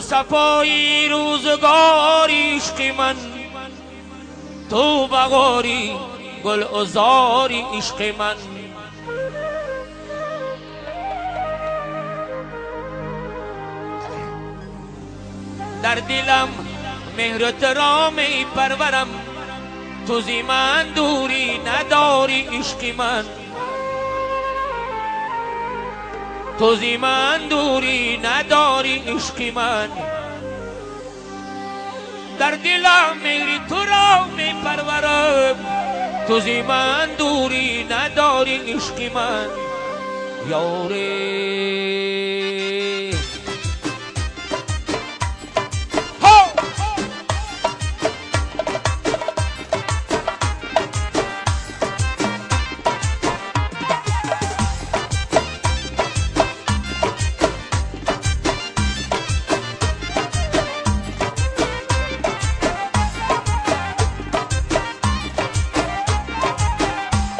صفایی روزگاری عشق من، تو بهاری گل عذاری عشق من. در دلم مهر ترا می پرورم، تو زی من دوری نداری عشق من، تو زی من دوری نداری عشق من. در دلم مهر ترا می پرورم، تو زی من دوری نداری عشق من. یاری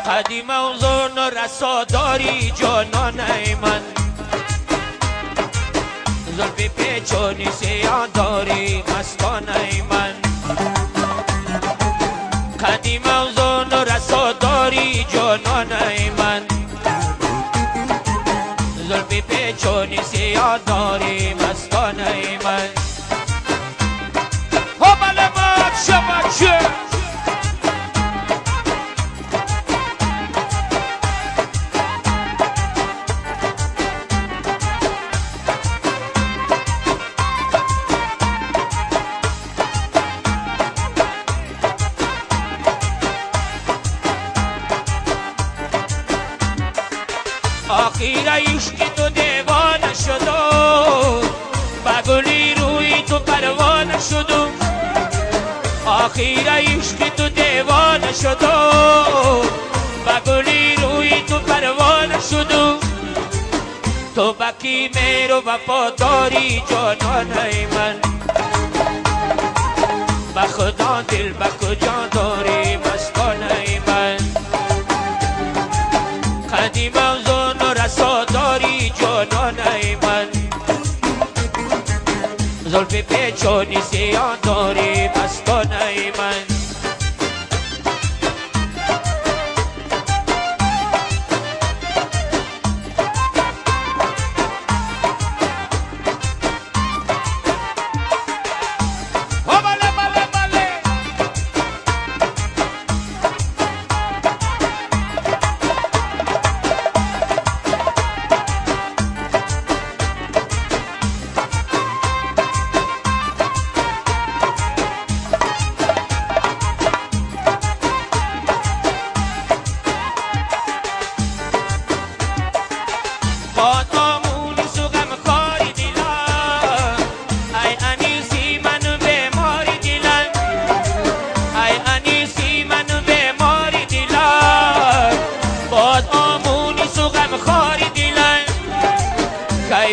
قدیم اوزان رسا داری جانانه من، زلفی پیچانی سیاه داری مستانه من. قدیم اوزان رسا داری جانانه من، زلفی پیچانی سیاه داری مستانه من. ها بله بچه آخیر عشق تو دیوانه شدم، بگلی روی تو پروانه شدم. آخیر عشق تو دیوانه شدم، بگلی روی تو پروانه شدم. تو بکی میرو وفاداری جانانه من، بخدا دل بکجا داری مستانه من. قدیم رسا داری جانانه من، زلف پیچانی سیاه داری مستانه من.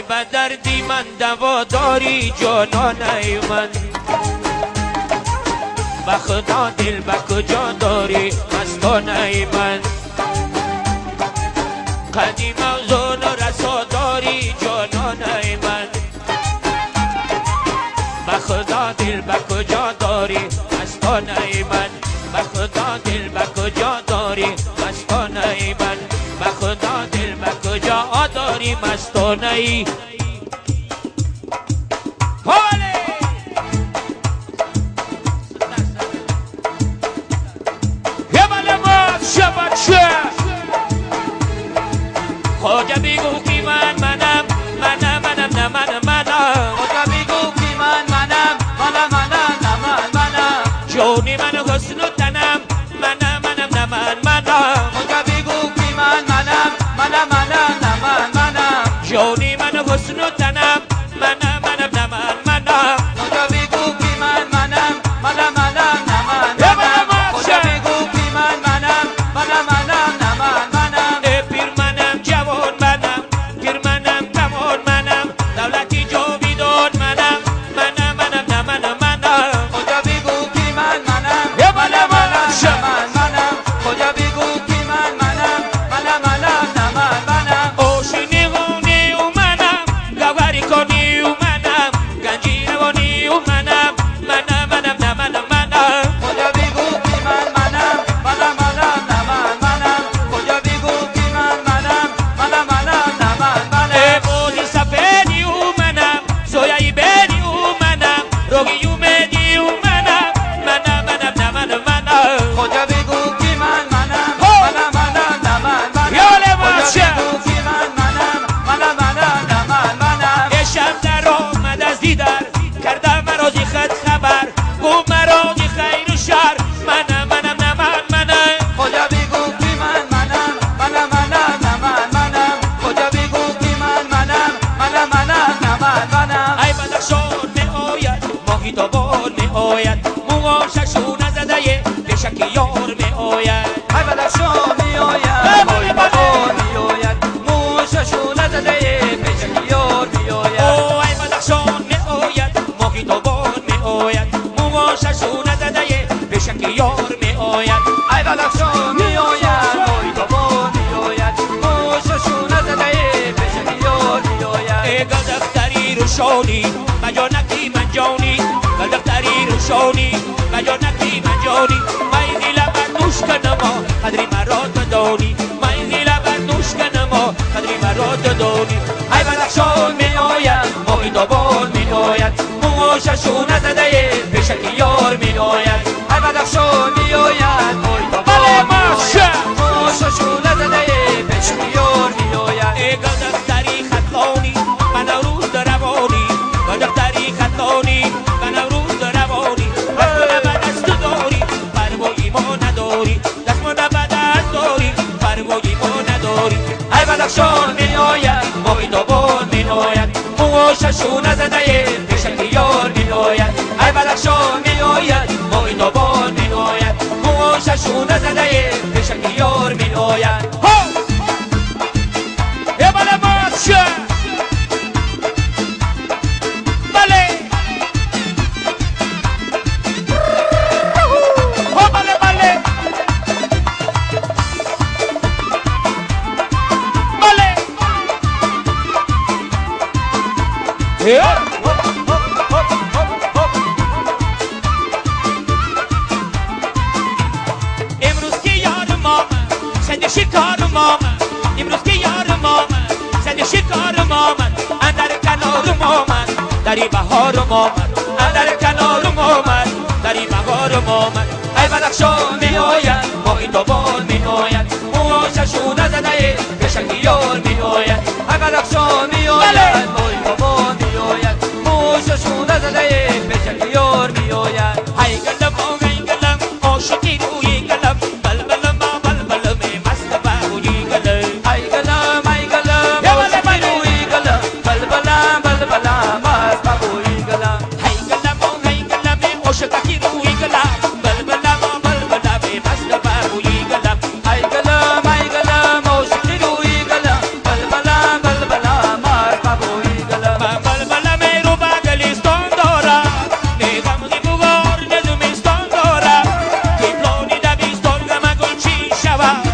به دردی من دوا داری جانانه من، بخدا دل بکجا داری مستانه من. قدیم اوزان رسا داری جانانه من، بخدا دل بکجا داری مستانه من. بخدا دل بکجا داری مستانه من، بخدا دل بکجا داری مستانه. خواجه بگو که منم نه منم. خواجه بگو که منم نه منم. جونی من حسن و تنم منم نه منم. خواجه بگو که منم نه منم. جونی من حسن و تنم منم نه منم. خواجه بگو که منم نه منم. خواجه بگو که منم نه منم. پیر منم جوان منم بدخشان میآید مای بابا میآید موششو نزده پیش یار میآید ای بدخشان میآید ماهی تابان میآید موششو نزده پیش یار میآید ای بدخشان میآید مای بابا میآید موششو نزده پیش یار میآید ای گلدختری روشانی مجانکی منجانی گلدختری روشانی مجانکی منجانی مای دل بردوش کنما قدری مرا دانی مای دل بردوش کنما قدری مرا دانی ای بدخشان میآید مای دابان میآید موششو نزده پیش یار میآید ای بدخشان میآید مای بله بابا ماشه موششو نزده پیش یار میآید ای گلدختری خطلانی من روز روانی گلدختری خطلانی من روز روانی دست من دست داری پروایی ما نداری دست من دست داری پروایی ما نداری ای بدخشان میآید مای دابان میآید موششو نزده پیش یار میآید ای بدخشان میآید مای دابان میآید موششو نزده پیش یار میآید ها ای بله ماشه بله ها بله بله بله امروز که یار مامه صد شکار مامه امروز که یار مامه صد شکار مامه اندر کنار مامه دری بهار مامه اندر کنار مامه دری بهار مامه ای بدخشان میآید مای دابان میآید موششو نزده پیش یار میآید ای بدخشان میآید مای دابان میآید موششو نزده پیش یار میآید ای گلم ای گلم عاشقی روی گلم بلبلم بلبلم مست باوی گلم ای گلم عاشقی روی گلم بلبلم بلبلم مست بگویی گلم ای گلم عاشقی روی گلم بلبلم بلبلم مست باوی گلم ای گلم عاشقی روی گلم بلبلم بلبلم مست بگویی گلم بلبلم رو بغلستان دارم میغم بگار نظمستان دارم دیپلانی دبیستان غم گلچین شود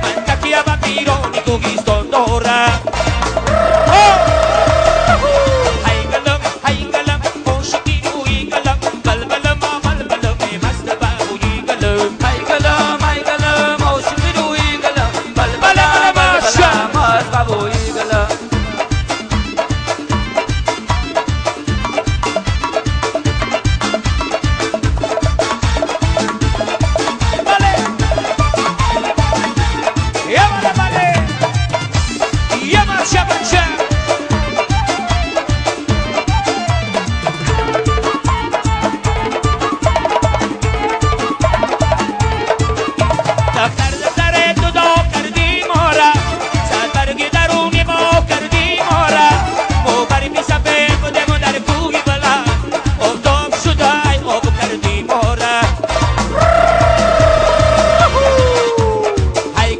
من تکیه و پیرانی کوهستان دارم ای گلم عاشقی روی گلم بلبلم بلبلم مست باوی گلم ای گلم عاشقی روی گلم بلبلم بلبلم مست بگویی گلم بله یه بله بله یه بچه بچه دفتر تو دا کردی ما را صد برگ درونی ما کردی ما را ما بری می سفه خودمون در کوی بلند آفتاب شده ای آب کردی ما را ای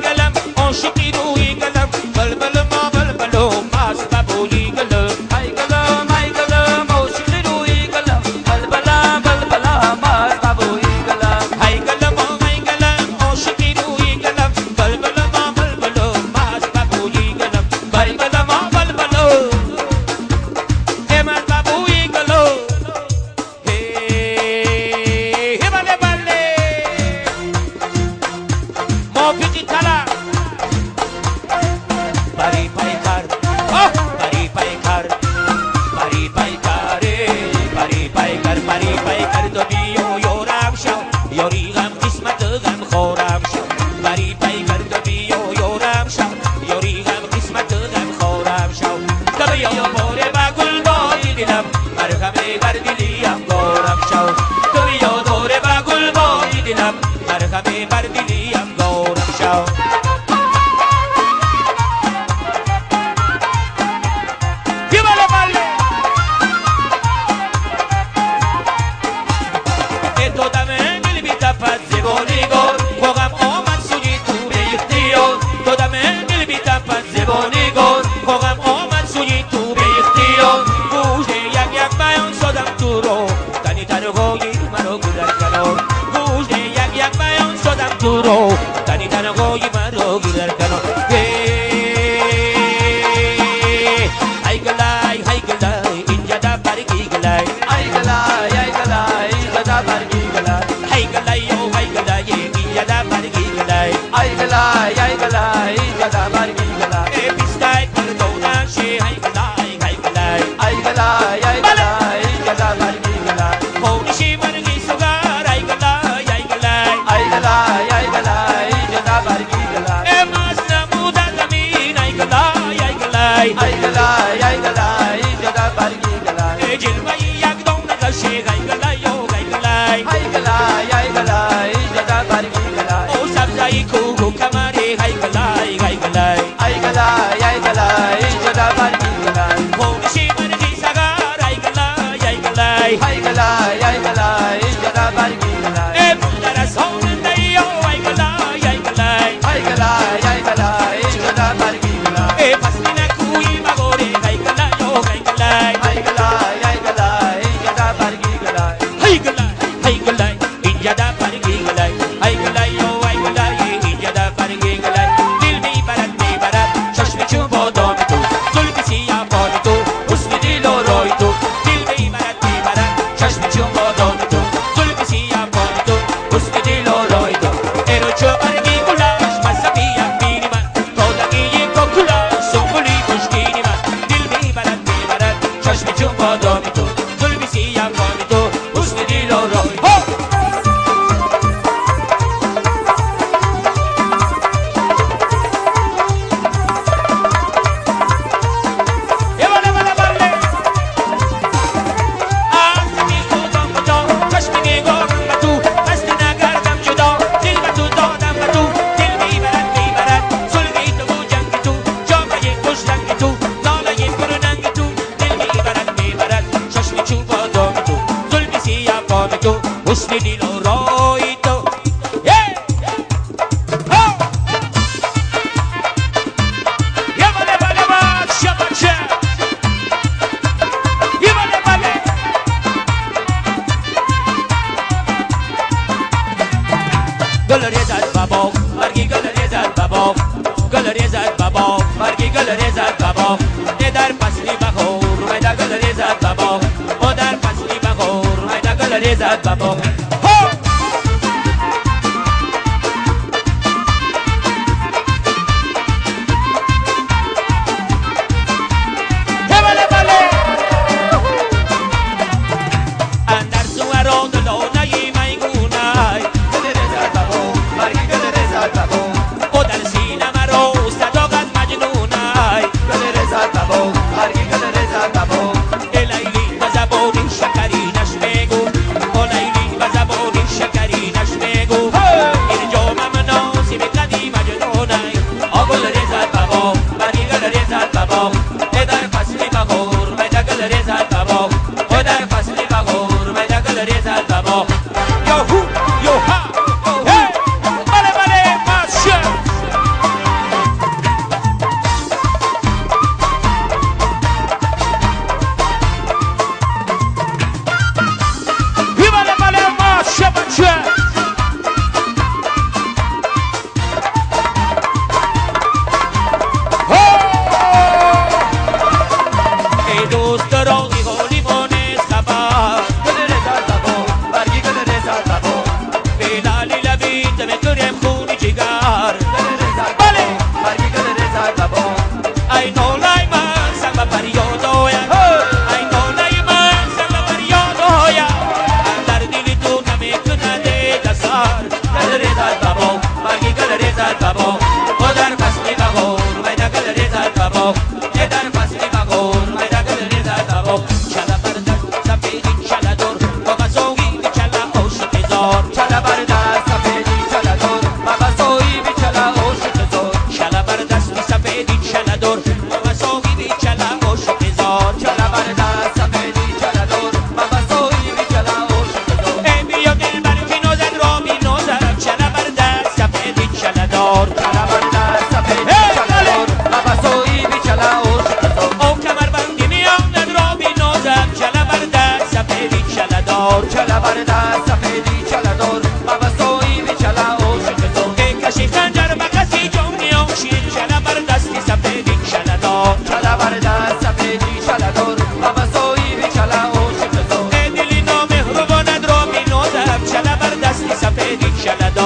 گلم عاشقی روی گلم بلبلم بلبلم مست ببولی گلم ای گلم عاشقی روی گلم بلبلم بلبلم مست بگویی گلم ای گلم عاشقی روی گلم بلبلم بلبلم مست ببولی گلم بلبلم بلبلم مست ببولی گلم هی بله بله موفقی طلب بری پیکر بری پیکر بری پیکر بری پیکر دنیا یارم شو یاری غم قسمت غم خورم شو بری پیکر دنیا یارم شو یاری غم قسمت غم خورم شو دنیا باره با گل بای دلم مرغم بر دلیم گارم شو دنیا داره با گل بای دلم مرغم بر دلیم گارم شو تو دم دل بی تفت زبانی گل خوغم آمد تو رو تنی تنهایی من رو گیرر کنم ای گلای اینجا دا برگی گلای ای گلای اینجا دا برگی گلای ای گلای اینجا دا برگی گلای ای گلای اینجا دا برگی گلای پیستای پردونم شی ای گلای ای گلای اینجا دا برگی گلای خونشی مرگی سوگار ای گلای ای گلای اینجا دا برگی گلای ماز نمود زمین ای گلای ای گلای اینجا دا برگی گلای جلوه یک دونه گشی ای گلای ای گلای اینجا دا برگی گلای او سبزایی کوکو کمری ای گلای ای گلای اینجا دا برگی گلای خونشی مرگی سگار ای گلای ای گلای اینجا دا برگی گلای مادر ساننده یا ای گلای ای گلای اینجا دا برگی گلای فصلی نکوی مگوری ای گلای ای گلای اینجا دا برگی گلای ای گلای اینجا دا برگی گلای ای گلای اینجا دا برگی گلای دل میبرد چشم چون بادام تو زلف سیاه باد تو حسن دل و روی تو دل میبرد چشم چون بادام تو زلف سیاه باد تو حسن دل و روی تو ایرو چو برگی گلاش مصفی امینی من تازگی کوکولا سنبولی مشکینی من دل میبرد چشم چون بادام تو زلف سیاه باد تو حسن دل و روی حسن دل و روی تو یا بله باد شبچه یا بله گل ریزد بابا مرگی گل ریزد بابا گل ریزد بابا مرگی گل ریزد بابا در فصلی بخور میده گل ریزد بابا او در فصلی بخور میده گل ریزد بابا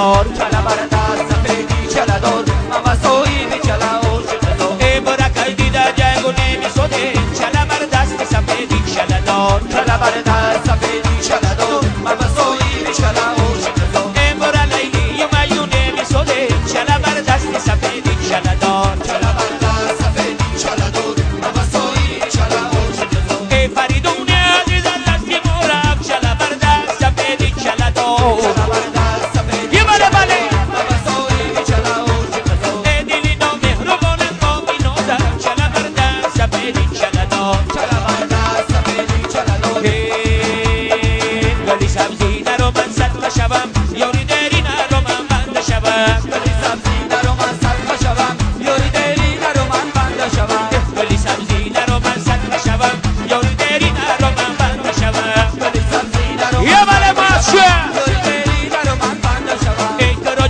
چلدار چلا بر دست سفیدی چلدار من وسایی بی چلا عاشق تو ای برکای دیده جنگو نمیسوده چلا بر دست سفیدی چلدار چلا بر دست سفیدی چلدار من وسایی بی چلا عاشق تو ای برا لیلی و مجنون نمیسوده چلا بر دست سفیدی چلدار چلا بر دست سفیدی چلدار من وسایی بی چلا عاشق تو ای فریدون عزیز از دستی مورم چلا بر دست سفیدی چلدار چلا بر دست سفیدی یه بله بله من وسایی بی چلا عاشق تو ای دلی نامهربان قومی نازم چلا بر دست سفیدی چلدار چلا بر دست سفیدی چلدار گلی سبزی نرو من صدقه شوم یاری دری نرو من بنده شوم گلی سبزی نرو من صدقه شوم یاری دلی نرو من بنده شوم گلی سبزی نرو من صدقه شوم یاری دری نرو من بنده شوم گلی سبزی نرو یه بله ماشه یاری دلی نرو من بنده شوم ای که را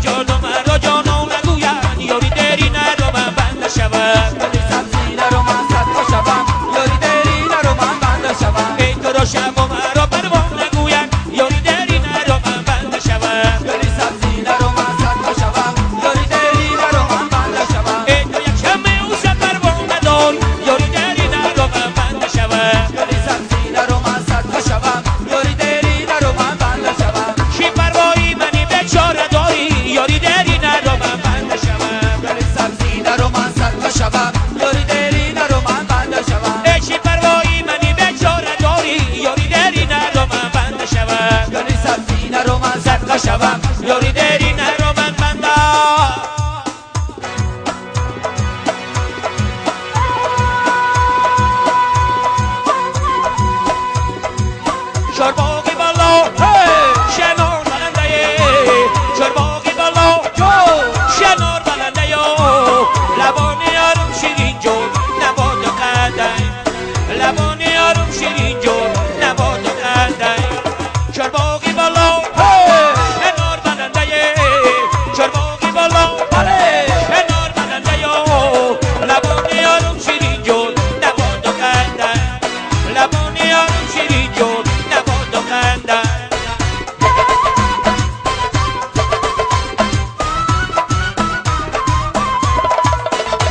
جانو نگوین یاری دری نرو من بنده شوم گلی سبزی نرو من صدقه شوم یاری دلی نرو من بنده شوم ای که را شب و مرا پروان نگوین یاری دری نرو من بنده شوم گلی سبزی نرو من صدقه شوم یاری دلی نرو من بنده شوم ای تو یک شمه او سفر با ندار یاری دری نرو من بنده شوم گلی سبزی نرو من صدقه شوم یاری دلی نرو من بنده شوم چی پروایی منی بیچاره داری یاری دری نرو من بنده شوم گلی سبزی نرو من صدقه شوم یاری دلی نرو من بنده شوم ای چی پروایی منی بیچاره داری یاری دری نرو من بنده شوم گلی سبزی نرو من صدقه شوم یاری دری نرو من بنده چرباقی بالا شنار بلنده چرباقی بالا شنار بلنده لبان یارم شیرین جون نباد و قدم لبان یارم شیرین جون نباد و قدم چرباقی بالا شنار بلنده چرباقی بالا شنار بلنده لبان یارم شیرین جون نباد و قدم لبان یارم شیرین جون نباد و قدم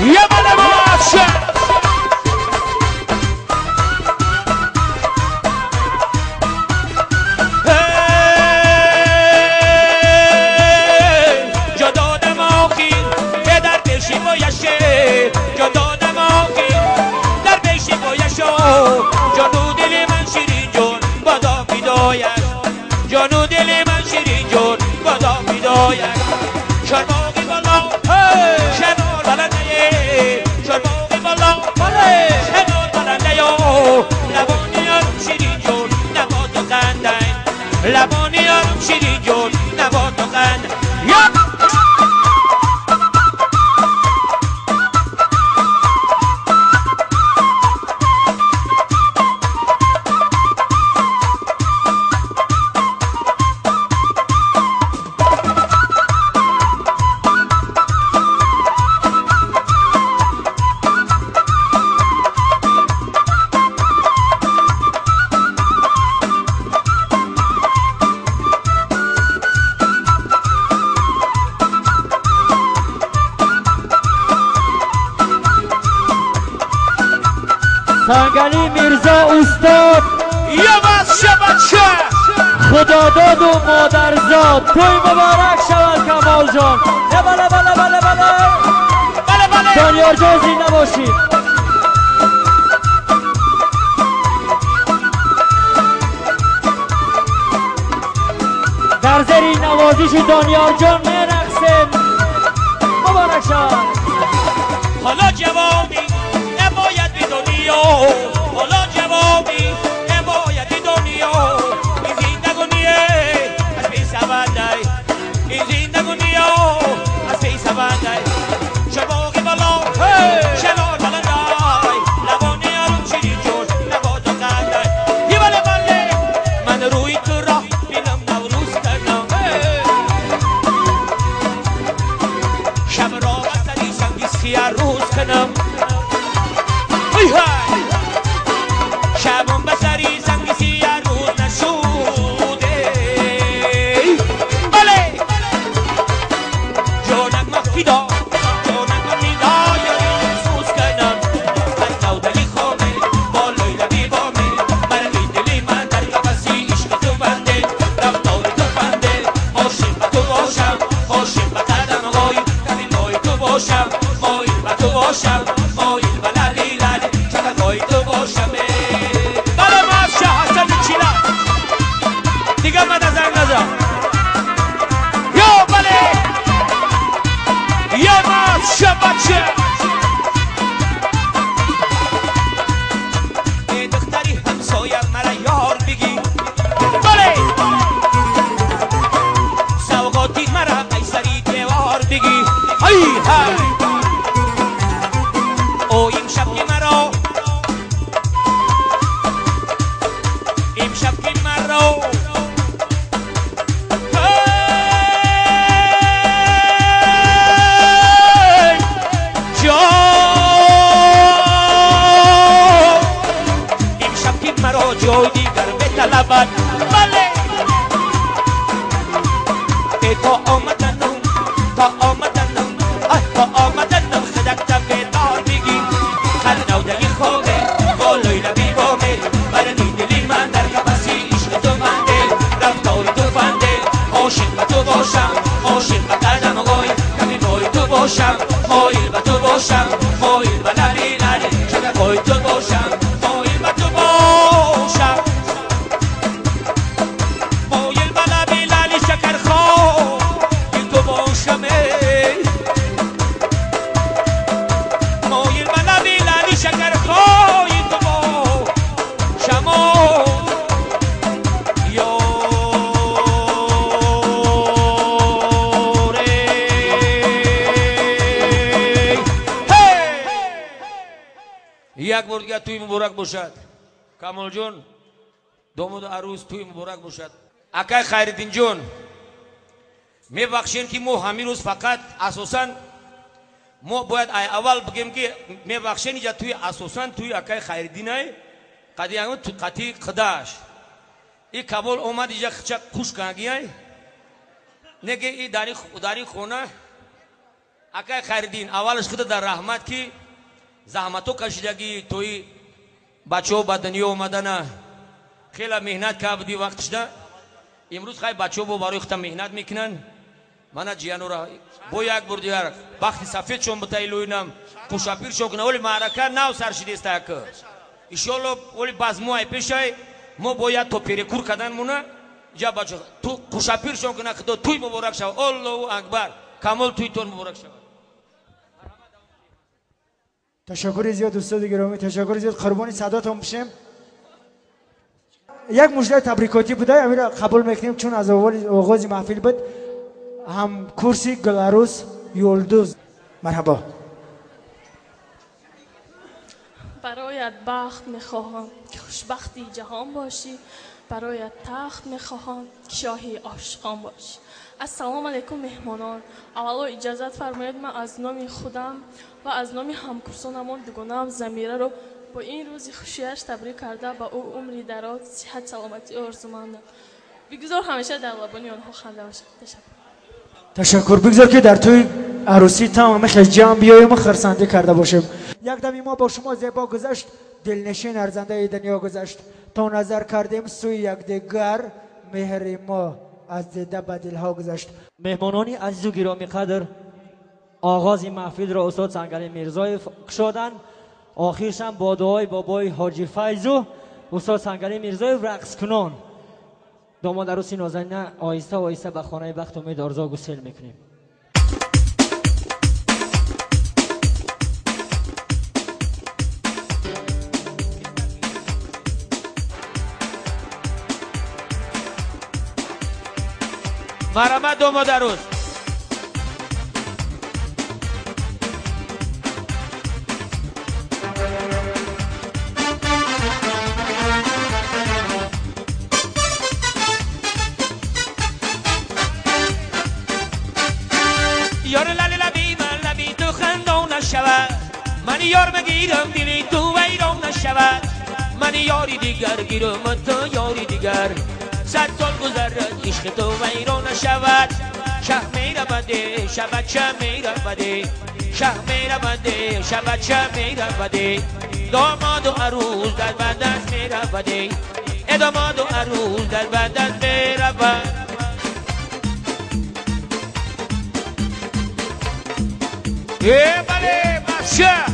یه بله باشه جا دادم آخی که در پیشی بایشه جا دادم آخی در پیشی بایشو جانو دل من شیرین جون بادا بیدایش جانو دل من شیرین جون بادا بیدایش چرباقی بالا شنار بلنده چرباقی بالا شنار بلنده لبانی یارم شیرین جون نباد و قندن لبانی یارم شیرین جون نباد و قندن سنگلی میرزا استاد یه بچه بچه خداداد و مادرزاد توی مبارک شود کمال جان بله بله بله بله بله بله دانیار جان زنده باشید در زیر نوازش دانیار جان میرقصیم مبارک شود حالا جوابی نباید به دنیا حالا جوابی نباید به دنیا این زندگونیه از پی سبندای این زندگونیه از پی سبندای چرباقی بالا شنار بلندای لبانی یارم شیرین جون نباد و قندای یه بله بله من روی تو را بینم نوروز کردم شب را بسری سنگیستی روز کنم شبم بسری سنگیسی روز نشوده بله فدا تو نکن ندای سوز کنم هر نودلی خامه با لیلا بیبامه مرقی دلی من در قفسی عشق تو بنده رفتار تو بنده عاشق تو باشم عاشق به قدم قای کمی مای تو باشم مایل به تو باشم مایل به للی للی چقدر تو باشم بله مافشه حسن چیلا دیگه من نظر نظر یا بله یا مافشه بچه ای دختری همسایم مرا یار بگی بله سوقاتی مرا قیصری دیوار بگی ای های او امشب که مرا امشب که مرا امشب که مرا جای دیگر بطلبد بله ای تا آمدنم تا آمدنم تا آمدنم خدکتم بیدار بگی هر نودلی خوابه با لیلا بیبامه برنی دلی من در قفسی عشق تو بنده رفتار تو بنده عاشق به تو باشم عاشق به قدم قای کمی مای تو باشم مایل به تو باشم مایل به للی للی چقدر پای تو باشم مایل به تو باشم مایل به للی للی شکر خواه تو باشم مایل به للی للی شکر خواه تو باشم یک بار دیگه توی مبارک باشد کامل جون داماد عروس توی مبارک باشد اکای خیرالدین جون میبخشین که ما همین روز فقط اساسا ما باید اول بگیم که میبخشین اینجا توی اساسا توی اکای خیرالدین های قدیانو تو قطی خداش این کابل اومد اینجا چه خوش کنگی های نگه این داری خونه اکای خیرالدین اولش خدا در رحمت کی زحمتو کشیدگی توی بچه ها به دنیا اومدن خیلی مهنت که بودی وقتش ده امروز خیلی بچه ها برای خودم مهنت میکنن من جیانو را با یک بار دیگر وقتی سفید شون بتایی لوینم خوشاپیر شون کنه ولی معرکه نو سرشیده است که ایشالله ولی باز مو ای پیشای ما باید تو پیرکور کردن مونه جا بچه تو خوشاپیر شون کنه خدا توی مبارک شو الله اکبر کامل توی تون مبارک شو تشکر زیاد دوستان گرامی تشکر زیاد قربانی صداتون بشیم یک مژده تبریکاتی بوده امیر قبول میکنیم چون از اول آغاز محفل بود هم کرسی گلاروس یولدوز مرحبا برایت بخت میخواهم که خوشبختی جهان باشی برایت تخت میخواهم که شاهی عاشقان باشی السلام علیکم مهمانان اولا اجازت فرمایید من از نام خودم و از نام همکرسانمان دوگانه‌ام زمیره رو با این روزی خوشیش تبریک کرده با او عمری دراز صحت سلامتی آرزومندم بگذار همیشه در لبانی آنها خنده باشد تشکر بگذار که در توی عروسی تمام خیلی جمع بیاییم و خرسنده کرده باشیم یک دمی ما با شما زیبا گذشت دلنشین ارزنده دنیا گذشت تا نظر کردیم سوی یکدیگر مهر ما از دیده به دلها گذشت مهمانانی عزیز و گرامی قدر آغاز محفل را استاد سنگری میرزایی کشادن آخرش هم با دعای بابای حاجی فیضو استاد سنگری میرزایی رقص کنان داماد عروسی نازنین آهسته آهسته به خانه بخت امید آرزو گسیل میکنیم مرحمت داماد عروس یار للی لبی من لبی تو خندان نشود من یار بگیرم دلی تو ویران نشود من یاری دیگر گیرم تو یاری دیگر صد سال گذرد عشق تو ویران نشود شه میرونده شب بچه میرونده شه میرونده شب بچه میرونده داماد و عروس در بندت میرونده داماد و عروس در بندت میرونده بله بچه